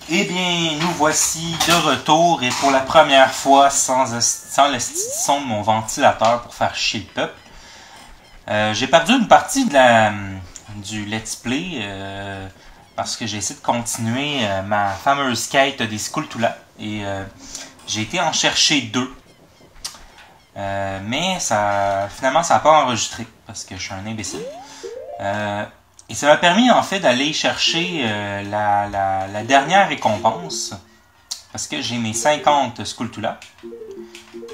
Eh bien, nous voici de retour et pour la première fois sans le son de mon ventilateur pour faire chier le peuple. J'ai perdu une partie du let's play parce que j'ai essayé de continuer ma fameuse quête des Skulltula et j'ai été en chercher deux. Mais finalement ça n'a pas enregistré parce que je suis un imbécile. Et ça m'a permis en fait d'aller chercher la dernière récompense parce que j'ai mes 50 Skulltula.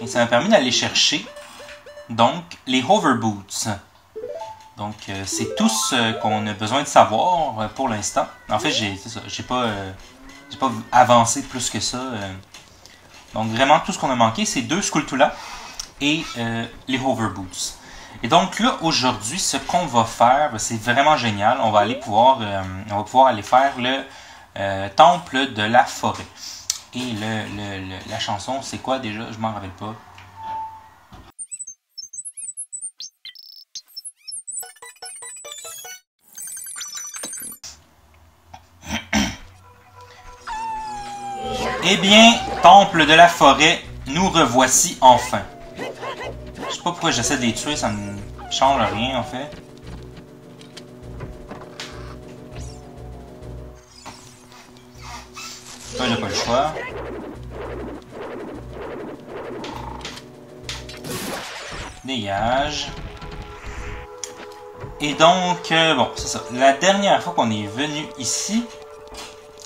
Et ça m'a permis d'aller chercher donc les Hover Boots. Donc c'est tout ce qu'on a besoin de savoir pour l'instant. En fait j'ai pas avancé plus que ça. Donc vraiment tout ce qu'on a manqué c'est 2 Skulltula et les Hover Boots. Et donc là, aujourd'hui, ce qu'on va faire, c'est vraiment génial. On va pouvoir aller faire le temple de la forêt. Et la chanson, c'est quoi déjà? Je m'en rappelle pas. Eh bien, temple de la forêt, nous revoici enfin. Je sais pas pourquoi j'essaie de les tuer, ça me change rien en fait. Ça, j'ai pas le choix. Dégage. Et donc, bon, c'est ça. La dernière fois qu'on est venu ici,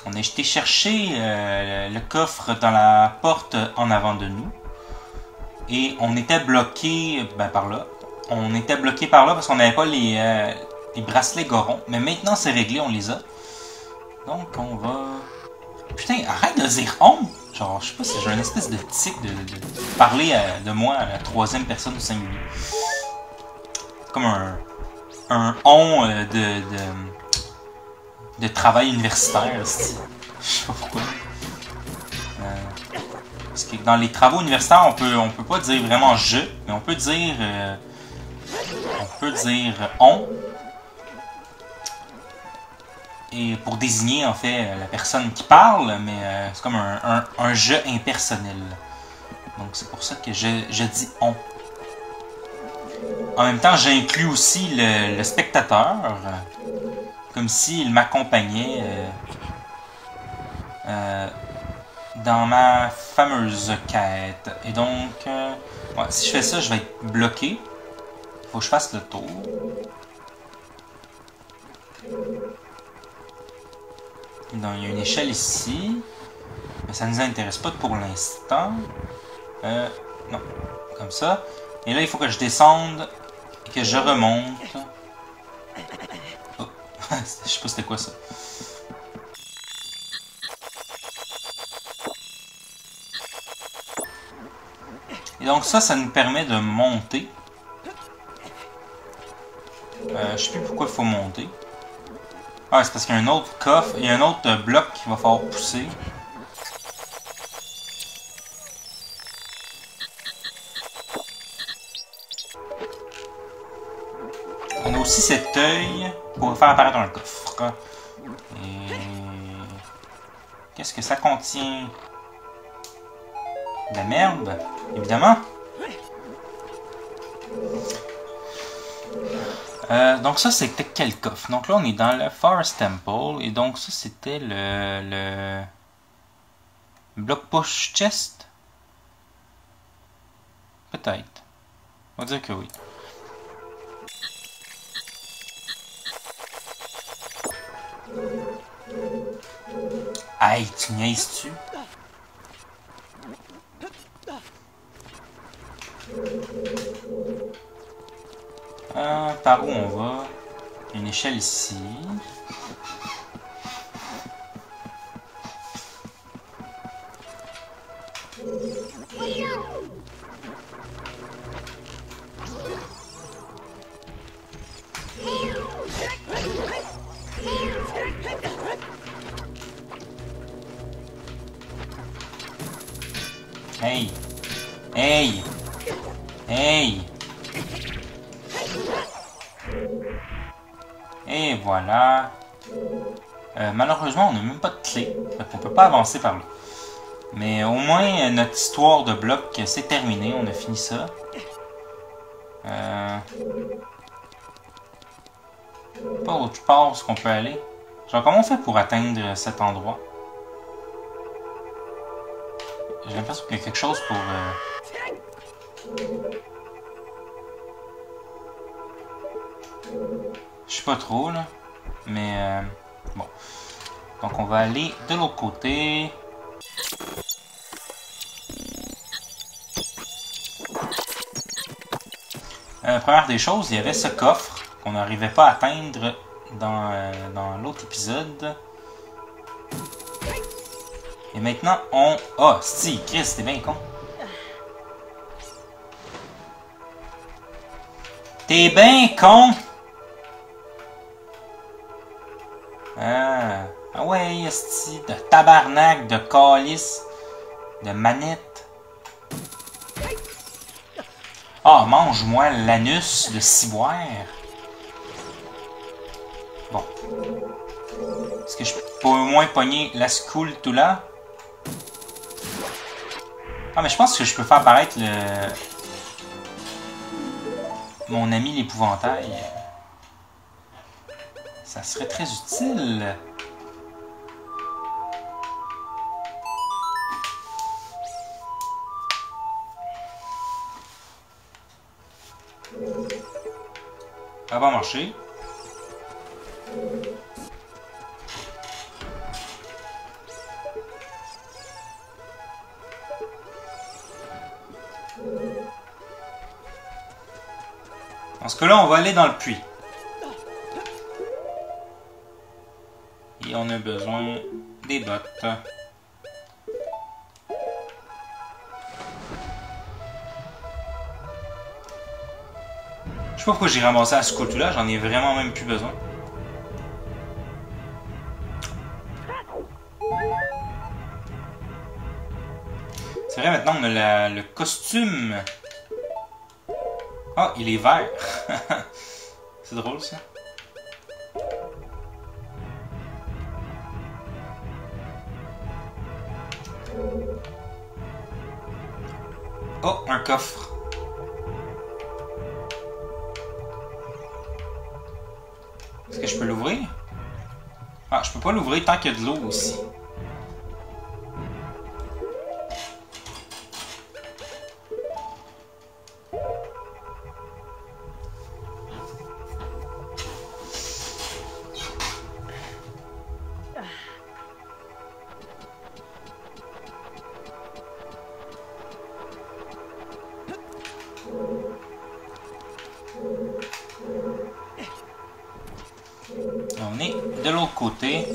on a été chercher le coffre dans la porte en avant de nous. Et on était bloqué par là. On était bloqué par là parce qu'on n'avait pas les bracelets Goron. Mais maintenant c'est réglé, on les a. Donc on va... Putain, arrête de dire on! Genre, je sais pas si j'ai une espèce de tic de parler de moi à la troisième personne au singulier. Comme un on de travail universitaire. Je sais pas pourquoi. Parce que dans les travaux universitaires, on peut pas dire vraiment je, mais on peut dire on. Et pour désigner en fait la personne qui parle, mais c'est comme un je impersonnel. Donc c'est pour ça que je dis on. En même temps, j'inclus aussi le spectateur, comme s'il m'accompagnait dans ma fameuse quête. Et donc, ouais, si je fais ça, je vais être bloqué. Faut que je fasse le tour. Donc, il y a une échelle ici. Mais ça ne nous intéresse pas pour l'instant. Non, comme ça. Et là, il faut que je descende et que je remonte. Oh. Je sais pas c'était quoi ça. Et donc ça nous permet de monter. Je sais plus pourquoi il faut monter. Ah, c'est parce qu'il y a un autre coffre, il y a un autre bloc qu'il va falloir pousser. On a aussi cet œil pour faire apparaître un coffre. Et... qu'est-ce que ça contient? De la merde, évidemment. Donc ça c'était quel coffre? Donc là on est dans le Forest Temple et donc ça c'était le bloc push chest? Peut-être. On va dire que oui. Aïe, tu niaises-tu? Par où on va? Une échelle ici. Hey! Hey! Hey! Et voilà. Malheureusement, on n'a même pas de clé. On ne peut pas avancer par là. Mais au moins, notre histoire de bloc, c'est terminé. On a fini ça. Pas autre part où on peut aller. Genre, comment on fait pour atteindre cet endroit? J'ai l'impression qu'il y a quelque chose pour... Je sais pas trop, là. Mais, bon. Donc, on va aller de l'autre côté. Première des choses, il y avait ce coffre qu'on n'arrivait pas à atteindre dans l'autre épisode. Et maintenant, on... Ah, si, Chris, t'es bien con. T'es bien con! Ah ouais, esti, de tabarnak, de calice, de manette. Ah, mange-moi l'anus de ciboire. Bon. Est-ce que je peux au moins pogner la school tout là? Ah, mais je pense que je peux faire apparaître mon ami l'épouvantail. Ça serait très utile. Ça va marcher. Dans ce cas-là, on va aller dans le puits. Et on a besoin des bottes. Je sais pas pourquoi j'ai ramassé à ce coup-là, j'en ai vraiment même plus besoin. C'est vrai, maintenant on a le costume. Ah, il est vert. C'est drôle ça. Oh, un coffre. Est-ce que je peux l'ouvrir? Ah, je peux pas l'ouvrir tant qu'il y a de l'eau aussi. On est de l'autre côté.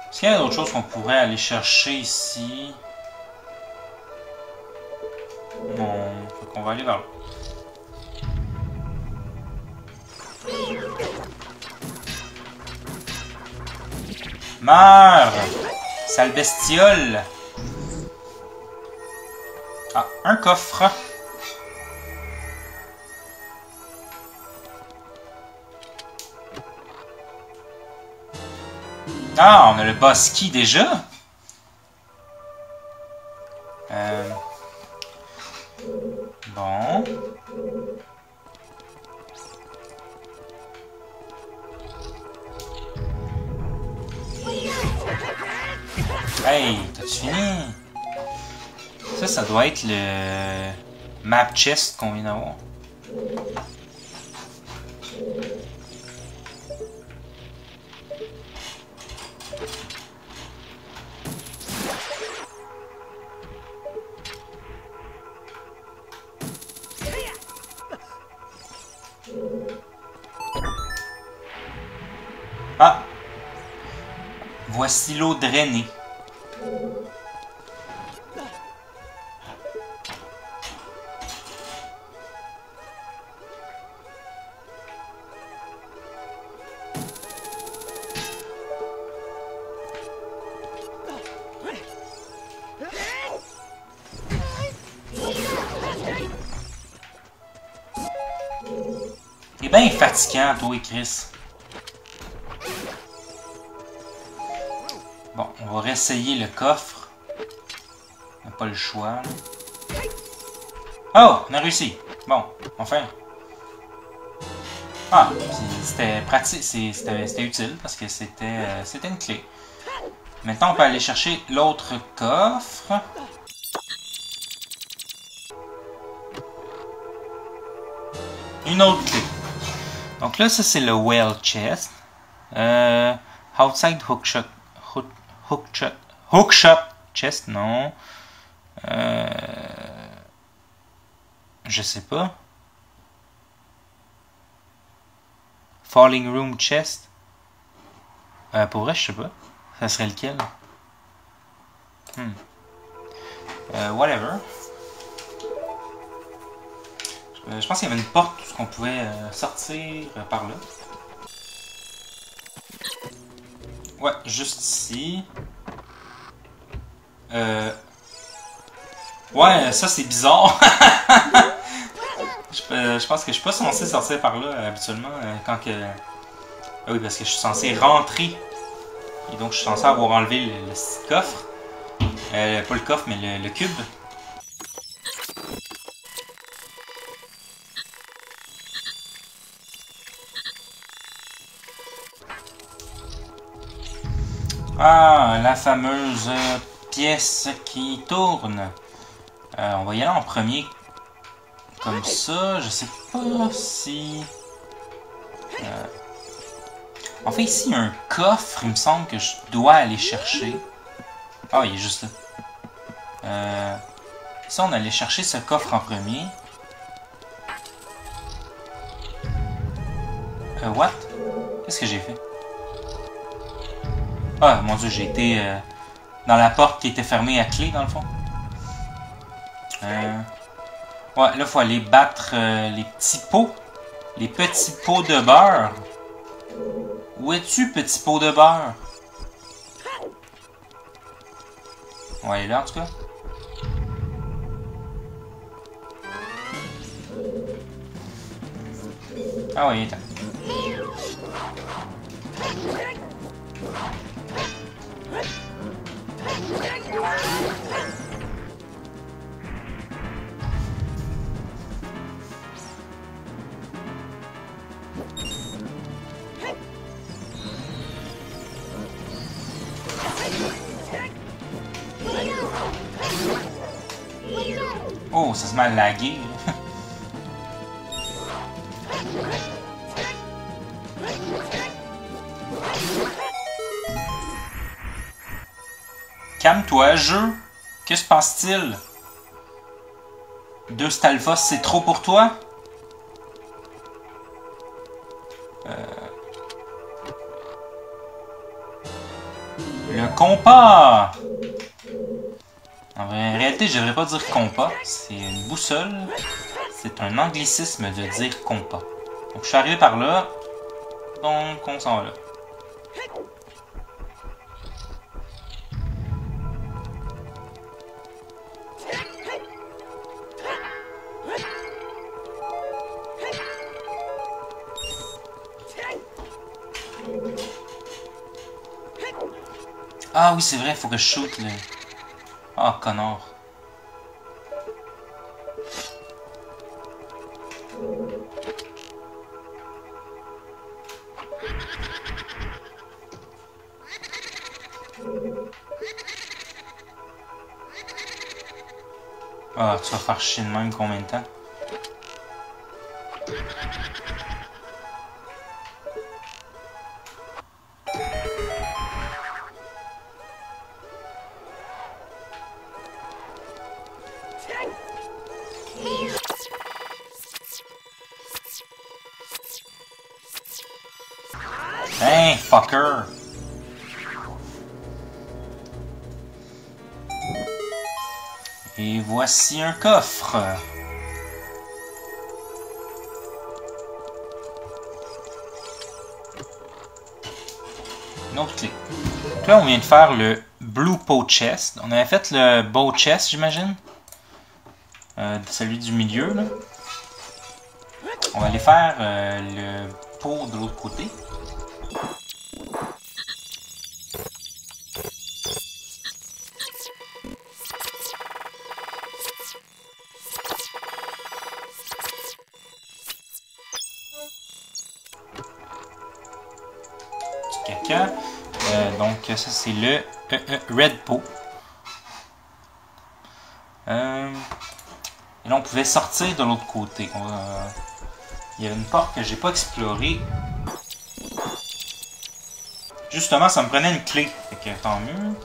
Est-ce qu'il y a d'autres choses qu'on pourrait aller chercher ici? Non, faut qu'on va aller vers là. Meurs! Sale bestiole! Ah, un coffre. Ah, on a le boss key déjà? Bon. Hey, t'as-tu fini? Ça doit être le map chest qu'on vient d'avoir. Ah! Voici l'eau drainée. bien fatigant, toi, Chris. Bon, on va réessayer le coffre. On n'a pas le choix. Là. Oh, on a réussi. Bon, enfin. Ah, c'était pratique, c'était utile parce que c'était une clé. Maintenant, on peut aller chercher l'autre coffre. Une autre clé. Donc là, ça c'est le well chest. Outside hookshot. Hookshot chest, non. Je sais pas. Falling room chest. Pour vrai, je sais pas. Ça serait lequel? Whatever. Je pense qu'il y avait une porte où on pouvait sortir par là. Ouais, juste ici. Ouais, ça c'est bizarre. Je pense que je suis pas censé sortir par là habituellement quand que... Ah oui, parce que je suis censé rentrer. Et donc je suis censé avoir enlevé le coffre. Pas le coffre, mais le cube. Ah, la fameuse pièce qui tourne. On va y aller en premier. Comme ça, je sais pas si... En fait, ici, il y a un coffre, il me semble que je dois aller chercher. Ah, il est juste là. Ici, on allait chercher ce coffre en premier. What? Qu'est-ce que j'ai fait? Ah, mon Dieu, j'ai été dans la porte qui était fermée à clé, dans le fond. Ouais, là, il faut aller battre les petits pots. Les petits pots de beurre. Où es-tu, petit pot de beurre? On va aller là, en tout cas. Ah oui, attends. Oh, ça se met à laguer. Calme-toi, jeu. Que se passe-t-il? 2 Stalfos, c'est trop pour toi? Le compas! En réalité, je devrais pas dire compas. C'est une boussole. C'est un anglicisme de dire compas. Donc, je suis arrivé par là. Donc, on s'en va là. Ah oui, c'est vrai, il faut que je shoot le... Ah, connard. Ah, tu vas faire chier de même combien de temps? Hey, fucker! Et voici un coffre. Une autre clé. Donc là, on vient de faire le Blue Pot Chest. On avait fait le Bow Chest, j'imagine. Celui du milieu, là. On va aller faire le pot de l'autre côté. Du caca. Donc ça c'est le Red Pot. Et là on pouvait sortir de l'autre côté. Il y avait une porte que j'ai pas explorée. Justement, ça me prenait une clé. Fait que tant mieux.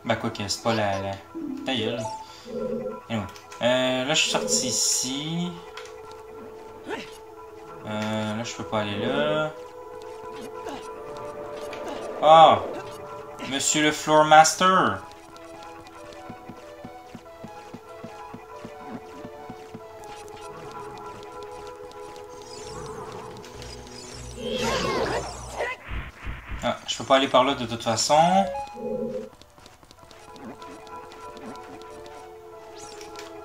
Ben quoi que c'est pas la ta gueule. Anyway. Là je suis sorti ici. Là je peux pas aller là. Ah! Monsieur le Floor Master! Ah, je peux pas aller par là de toute façon.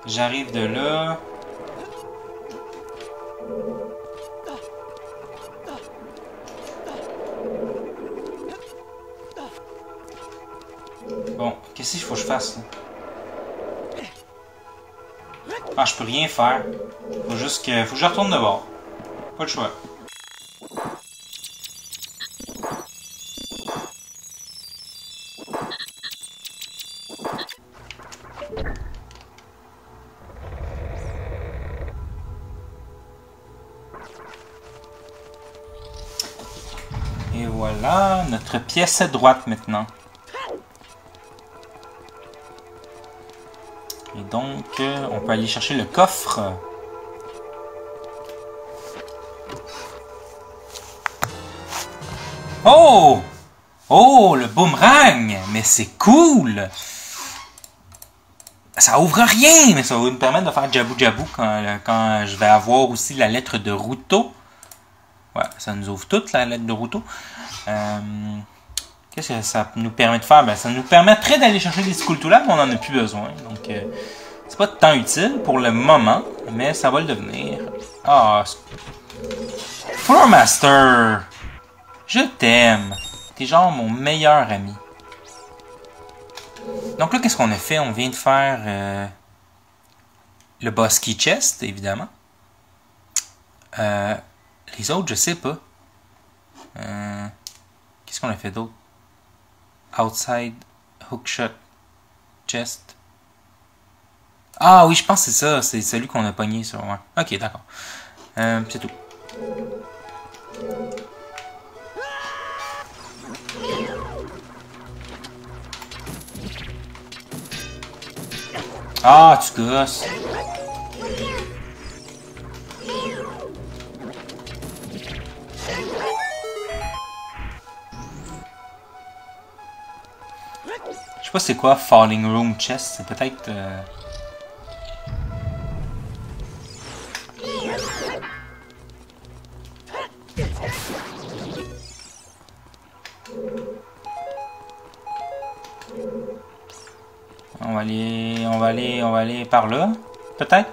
J'arrive de là. Bon, qu'est-ce qu'il faut que je fasse là? Ah, je peux rien faire. Faut juste que. Faut que je retourne de bord. Pas le choix. Et voilà, notre pièce à droite maintenant. Et donc, on peut aller chercher le coffre. Oh! Oh, le boomerang! Mais c'est cool! Ça ouvre rien, mais ça va me permettre de faire Jabou Jabou quand je vais avoir aussi la lettre de Ruto. Ouais, ça nous ouvre toute la lettre de Ruto. Qu'est-ce que ça nous permet de faire? Ben, ça nous permettrait d'aller chercher des Skulltula, mais on n'en a plus besoin. Donc, c'est pas tant utile pour le moment, mais ça va le devenir. Ah, Floor Master! Je t'aime! T'es genre mon meilleur ami. Donc là, qu'est-ce qu'on a fait? On vient de faire le Boss Key Chest, évidemment. Les autres, je sais pas. Qu'est-ce qu'on a fait d'autre? Outside Hookshot Chest. Ah oui, je pense que c'est ça. C'est celui qu'on a pogné sur. Ouais. Ok, d'accord. C'est tout. Ah, tu gosses. Je sais pas c'est quoi Falling Room Chest. C'est peut-être... On va aller par là, peut-être.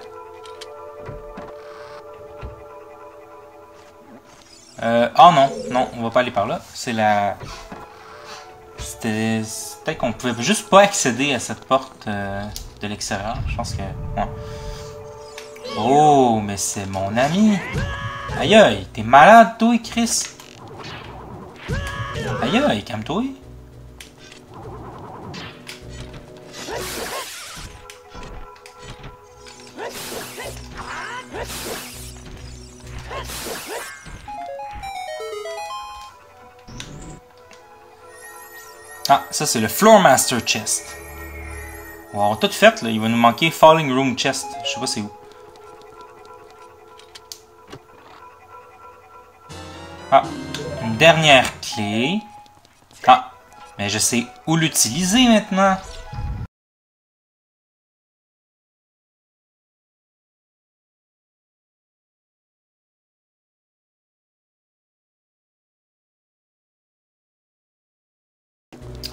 Ah non, on va pas aller par là. C'est la... C'était... Peut-être qu'on pouvait juste pas accéder à cette porte de l'extérieur. Je pense que... Ouais. Oh, mais c'est mon ami. Aïe aïe, t'es malade toi, Chris. Aïe aïe, calme-toi. Ah, ça c'est le Floor Master Chest. On va avoir tout fait, là. Il va nous manquer Falling Room Chest. Je sais pas c'est où. Ah, une dernière clé. Ah, mais je sais où l'utiliser maintenant.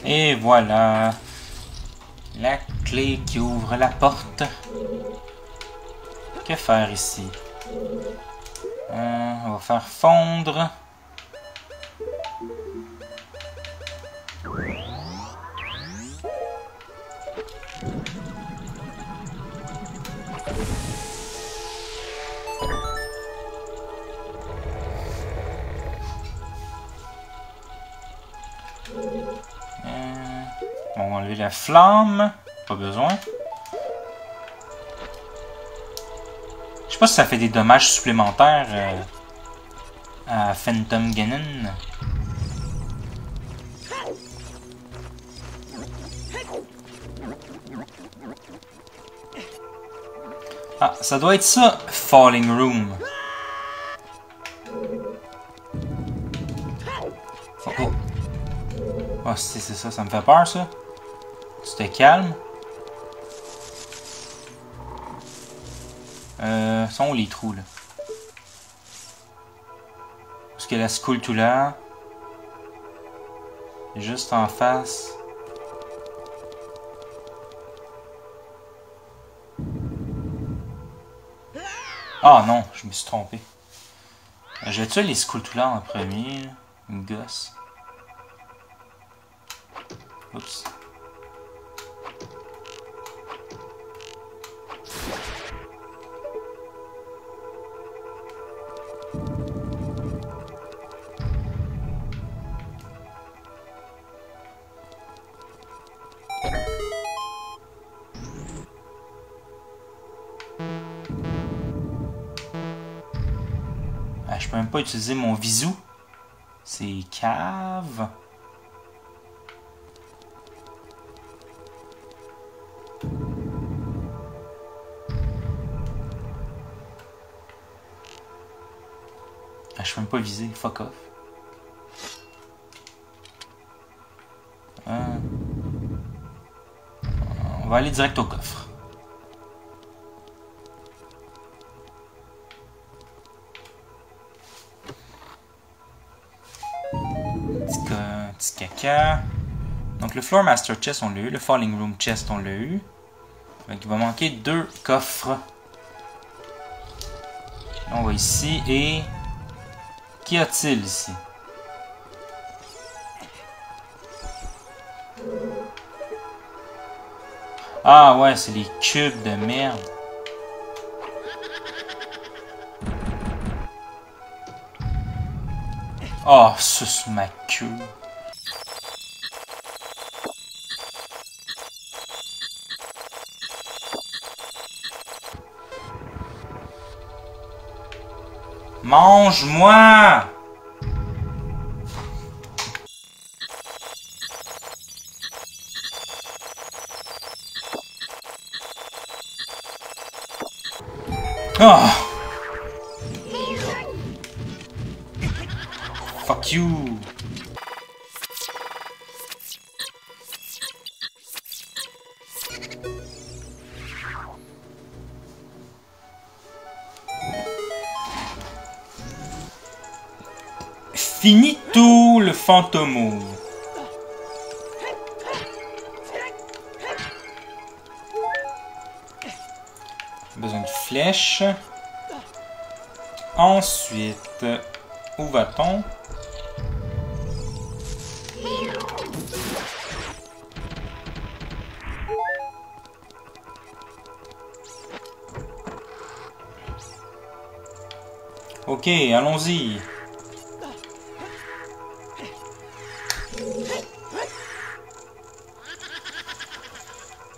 Et voilà. La clé qui ouvre la porte. Que faire ici? On va faire fondre. On va enlever la flamme. Pas besoin. Je sais pas si ça fait des dommages supplémentaires à Phantom Ganon. Ah, ça doit être ça, Falling Room. Oh, oh. Oh, c'est ça, ça me fait peur, ça. Tu te calmes. Sont où les trous, là? Parce que la Skulltula est juste en face. Ah non, je me suis trompé. Je vais tuer les Skulltula en premier, là. Une gosse. Oups. Je peux même pas utiliser mon visou. C'est cave. Je peux même pas viser. Fuck off. On va aller direct au coffre. Petit caca. Donc le Floor Master Chest on l'a eu, le Falling Room Chest on l'a eu. Donc il va manquer 2 coffres. On va ici et... Qu'y a-t-il ici? Ah ouais, c'est les cubes de merde. Oh, suce ma queue. Mange-moi! Oh! Fuck you! Finito le fantôme. Besoin de flèches. Ensuite, où va-t-on? Ok, allons-y.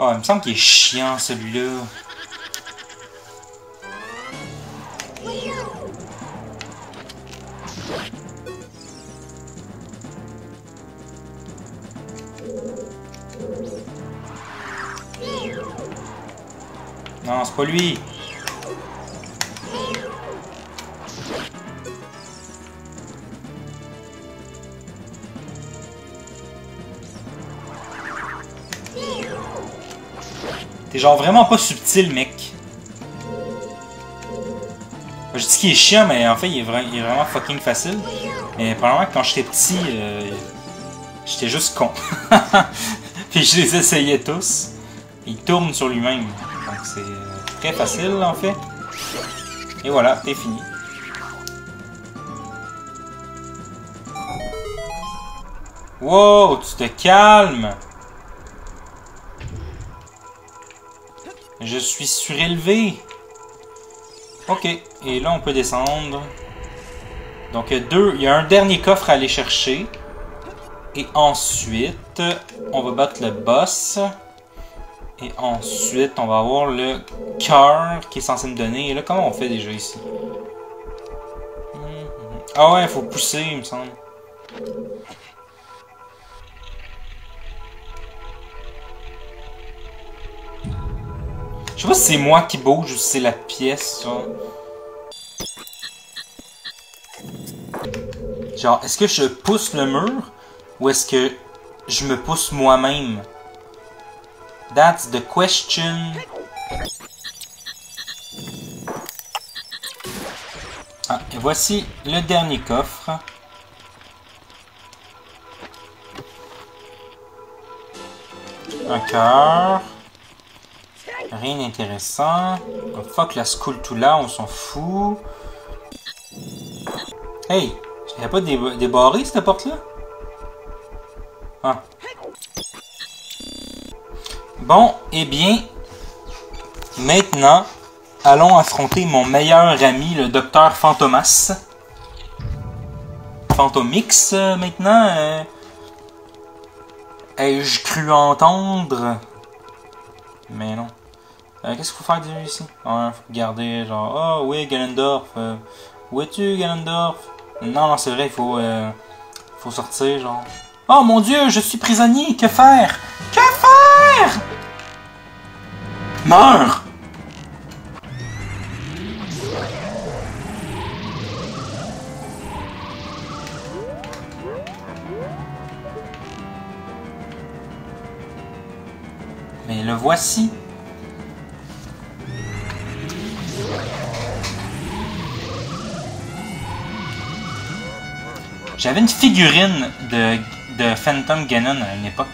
Oh, il me semble qu'il est chiant celui-là. Non, c'est pas lui. T'es genre vraiment pas subtil, mec. Je dis qu'il est chiant, mais en fait, il est vraiment fucking facile. Mais probablement que quand j'étais petit, j'étais juste con. Puis je les essayais tous. Il tourne sur lui-même. Donc c'est très facile, en fait. Et voilà, t'es fini. Wow, tu te calmes. Je suis surélevé. Ok, et là on peut descendre. Donc il y a un dernier coffre à aller chercher. Et ensuite, on va battre le boss. Et ensuite, on va avoir le cœur qui est censé me donner. Et là, comment on fait déjà ici? Ah ouais, il faut pousser, il me semble. Je sais pas si c'est moi qui bouge ou si c'est la pièce, genre. Genre, est-ce que je pousse le mur ou est-ce que je me pousse moi-même? That's the question. Ah, et voici le dernier coffre. Un cœur. Rien d'intéressant. Oh, fuck la Skulltula, on s'en fout. Hey, je n'avais pas débarré cette porte-là? Ah. Bon, eh bien, maintenant, allons affronter mon meilleur ami, le docteur Fantomas. Fantomix, maintenant. Ai-je cru entendre? Mais non. Qu'est-ce qu'il faut faire ici? Ouais, faut regarder, genre, oh oui, Ganondorf. Où es-tu, Ganondorf? Non, non, c'est vrai, faut sortir, genre. Oh mon Dieu, je suis prisonnier, que faire? Que faire? Meurs! Mais le voici. J'avais une figurine de Phantom Ganon à une époque.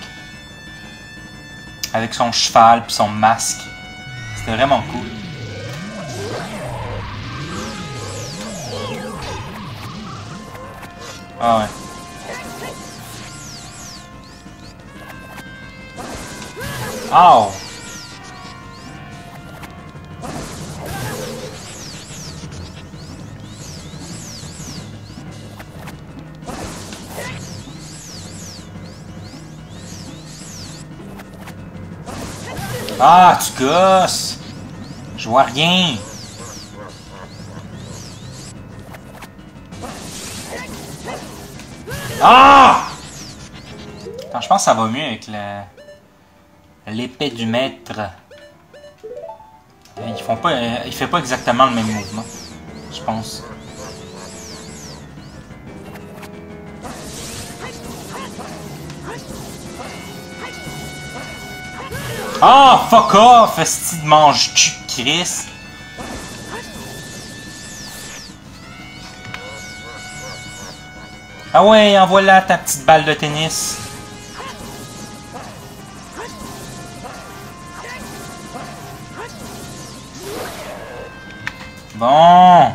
Avec son cheval et son masque. C'était vraiment cool. Ah ouais. Oh! Ah, tu gosses! Je vois rien! Ah! Attends, je pense que ça va mieux avec l'épée du maître. Il fait pas exactement le même mouvement, je pense. Ah, fuck off, esti de mange-cul de Chris. Ah ouais, envoie là ta petite balle de tennis. Bon.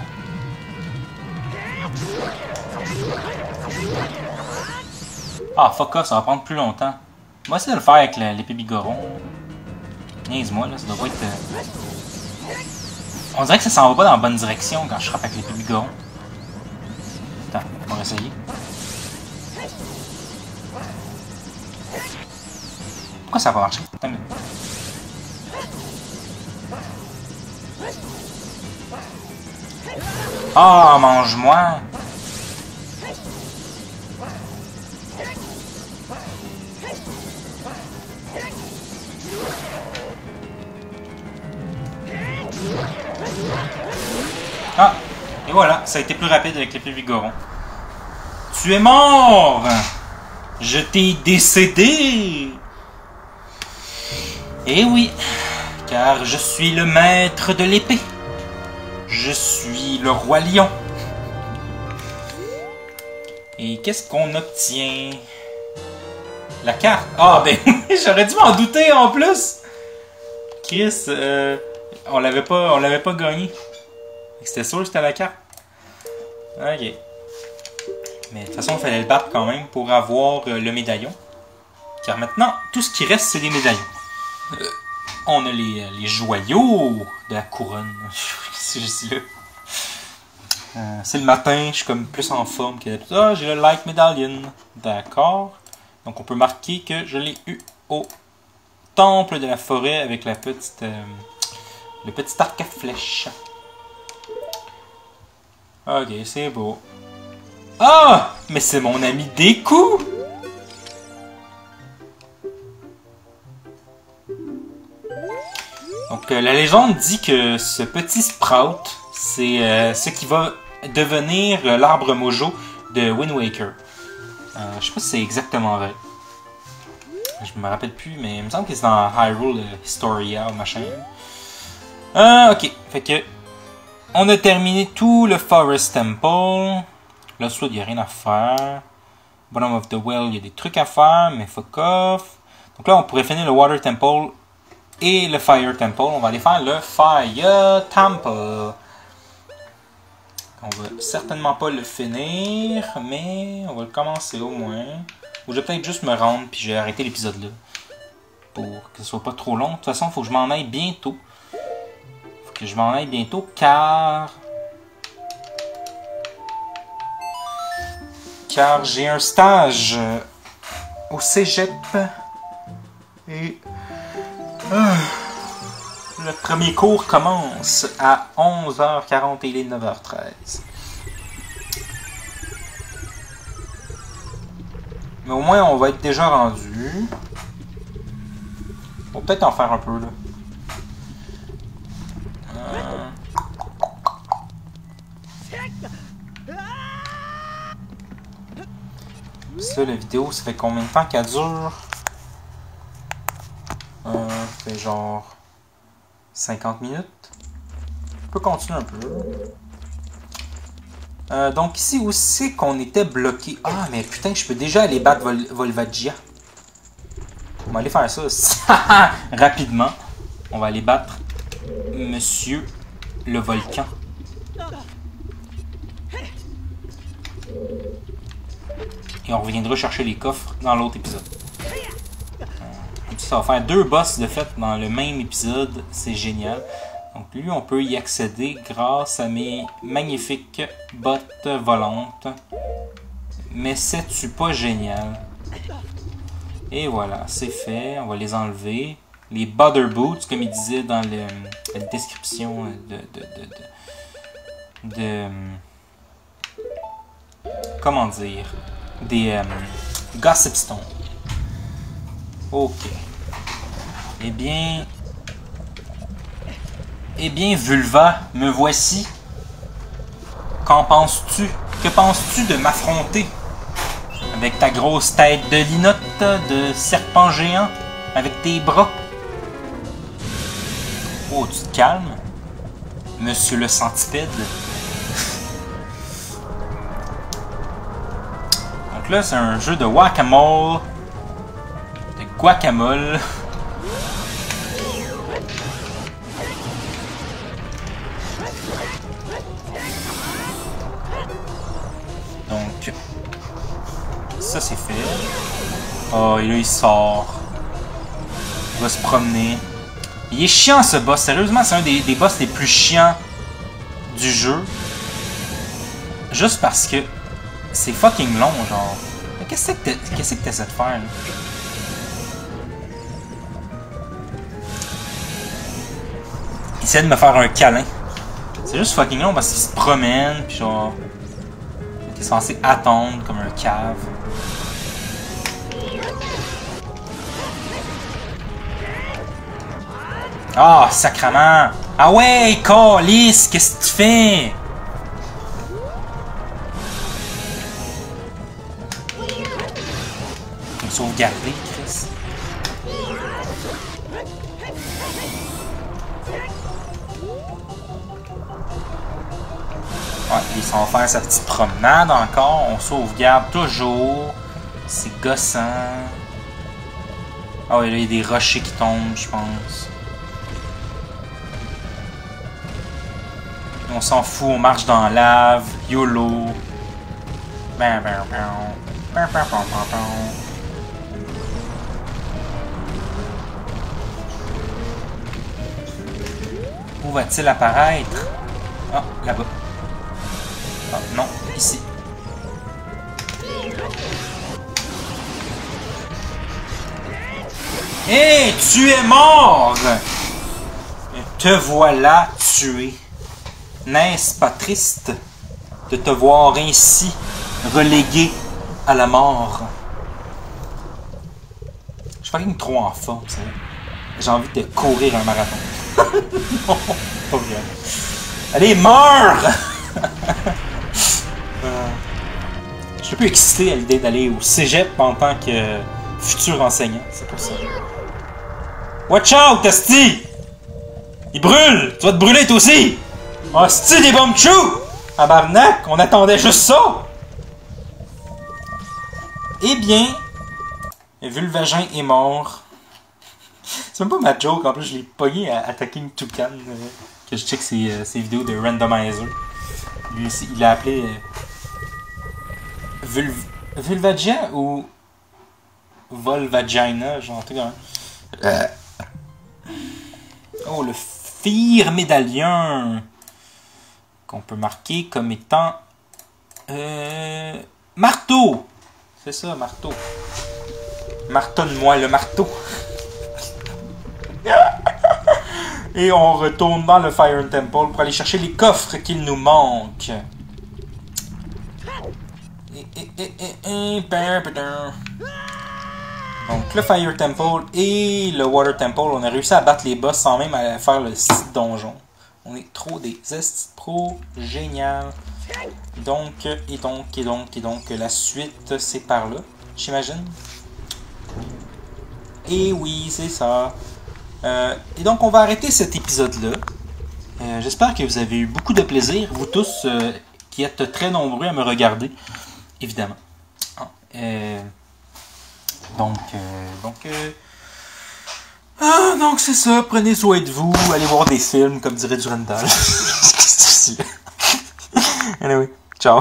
Ah, fuck off, ça va prendre plus longtemps. On va essayer de le faire avec l'épée bigoron. Niaise-moi, là, ça doit pas être... On dirait que ça s'en va pas dans la bonne direction quand je frappe avec l'épée bigoron. Attends, on va essayer. Pourquoi ça va pas marcher? Attends une minute. Ah, mange-moi! Ah! Et voilà, ça a été plus rapide avec l'épée bigoron. Tu es mort! Je t'ai décédé! Eh oui, car je suis le maître de l'épée. Je suis le roi lion. Et qu'est-ce qu'on obtient? La carte. Ah ben j'aurais dû m'en douter en plus. Chris, on l'avait pas gagné. C'était sûr que c'était la carte? Ok. Mais de toute façon, il fallait le battre quand même pour avoir le médaillon. Car maintenant, tout ce qui reste, c'est des médaillons. On a les joyaux de la couronne. C'est juste là. C'est le matin, je suis comme plus en forme que d'habitude. Ah, j'ai le Light Medallion. D'accord. Donc on peut marquer que je l'ai eu au temple de la forêt avec la petite, le petit arc à flèche. Ok, c'est beau. Ah! Mais c'est mon ami Deku! Donc la légende dit que ce petit Sprout, c'est ce qui va devenir l'arbre mojo de Wind Waker. Je sais pas si c'est exactement vrai. Je me rappelle plus, mais il me semble que c'est dans Hyrule Historia ou machin. Ok, fait que on a terminé tout le Forest Temple. Là, il n'y a rien à faire. Bottom of the Well, il y a des trucs à faire, mais fuck off. Donc là, on pourrait finir le Water Temple et le Fire Temple. On va aller faire le Fire Temple. On va certainement pas le finir, mais on va le commencer au moins. Ou je vais peut-être juste me rendre, puis je vais arrêter l'épisode là. Pour que ce soit pas trop long. De toute façon, il faut que je m'en aille bientôt. Faut que je m'en aille bientôt, car j'ai un stage au cégep. Et le premier cours commence à 11h40 et il est 9h13. Mais au moins, on va être déjà rendu. On va peut-être en faire un peu, là. Ça, la vidéo, ça fait combien de temps qu'elle dure? Ça fait genre 50 minutes. On peut continuer un peu. Donc ici, où c'est qu'on était bloqué? Ah, mais putain, je peux déjà aller battre Volvagia. On va aller faire ça rapidement. On va aller battre Monsieur le Volcan. Et on reviendra chercher les coffres dans l'autre épisode. Ça va faire 2 boss de fait dans le même épisode. C'est génial. Donc lui, on peut y accéder grâce à mes magnifiques bottes volantes. Mais c'est-tu pas génial? Et voilà, c'est fait. On va les enlever. Les Butter Boots, comme il disait dans la description comment dire? Des Gossip Stones. Ok. Eh bien, Vulva, me voici. Qu'en penses-tu? Que penses-tu de m'affronter? Avec ta grosse tête de linotte, de serpent géant, avec tes bras. Oh, tu te calmes? Monsieur le centipède. Donc là, c'est un jeu de whack-a-mole. De guacamole. Donc, ça c'est fait. Oh, et là il sort. Il va se promener. Il est chiant ce boss, sérieusement, c'est un des boss les plus chiants du jeu. Juste parce que c'est fucking long, genre. Qu'est-ce que t'essaies de faire, là? Il essaie de me faire un câlin. C'est juste fucking long parce qu'il se promène, pis genre... T'es censé attendre comme un cave. Ah, oh, sacrement! Ah ouais, calice! Qu'est-ce que tu fais? Faut me sauvegarder, Chris. Ouais, il s'en va faire sa petite promenade encore. On sauvegarde toujours. C'est gossant. Ah ouais, là, il y a des rochers qui tombent, je pense. On s'en fout, on marche dans la lave. YOLO. Où va-t-il apparaître? Ah, là-bas. Ah, non, ici. Hé, tu es mort! Te voilà tué. N'est-ce pas triste de te voir ainsi relégué à la mort? Je suis fucking trop en forme, ça. J'ai envie de courir un marathon. Non, pas vraiment. Allez, meurs! Je suis plus excité à l'idée d'aller au cégep en tant que futur enseignant, c'est pour ça. Watch out, Asti! Il brûle! Tu vas te brûler toi aussi! Asti, des bombes chou! Tabarnak, on attendait juste ça! Eh bien, Vulvagin est mort. C'est même pas ma joke, en plus je l'ai pogné à Attacking Toucan, que je check ses vidéos de randomizer. Lui aussi, il l'a appelé Vulvagia ou Volvagina, genre tout comme Oh, le Fear Médaillon qu'on peut marquer comme étant marteau. C'est ça, marteau. Martonne-moi le marteau. Et on retourne dans le Fire Temple pour aller chercher les coffres qu'il nous manque. Donc le Fire Temple et le Water Temple, on a réussi à battre les boss sans même aller faire le site donjon. On est trop des pro génial. Donc, la suite c'est par là, j'imagine. Et oui, c'est ça. Et donc on va arrêter cet épisode-là. J'espère que vous avez eu beaucoup de plaisir, vous tous qui êtes très nombreux à me regarder, évidemment. Donc c'est ça, prenez soin de vous, allez voir des films, comme dirait Durandal. Anyway, ciao.